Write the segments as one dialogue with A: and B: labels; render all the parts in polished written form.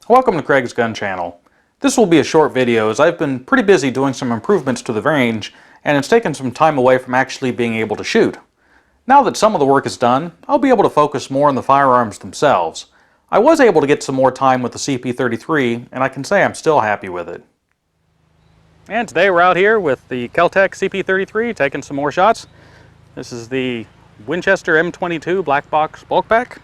A: Welcome to Craig's Gun Channel. This will be a short video as I've been pretty busy doing some improvements to the range and it's taken some time away from actually being able to shoot. Now that some of the work is done, I'll be able to focus more on the firearms themselves. I was able to get some more time with the CP33 and I can say I'm still happy with it. And today we're out here with the Kel Tec CP33 taking some more shots. This is the Winchester M22 black box bulk pack.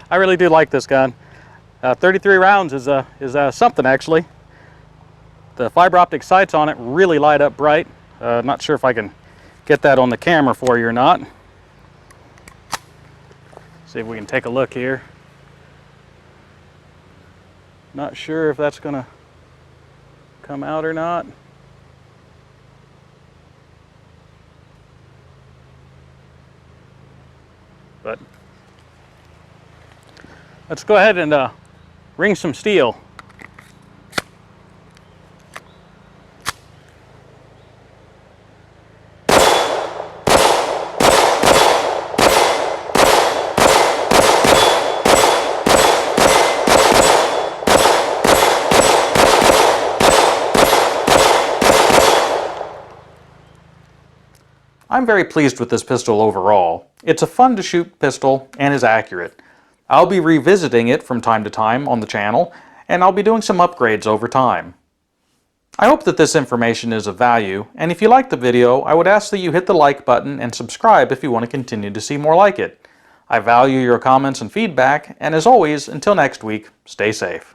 A: I really do like this gun. 33 rounds is something actually. The fiber optic sights on it really light up bright. Not sure if I can get that on the camera for you or not. See if we can take a look here. Not sure if that's gonna come out or not. But let's go ahead and ring some steel. I'm very pleased with this pistol overall. It's a fun to shoot pistol and is accurate. I'll be revisiting it from time to time on the channel, and I'll be doing some upgrades over time. I hope that this information is of value, and if you liked the video, I would ask that you hit the like button and subscribe if you want to continue to see more like it. I value your comments and feedback, and as always, until next week, stay safe.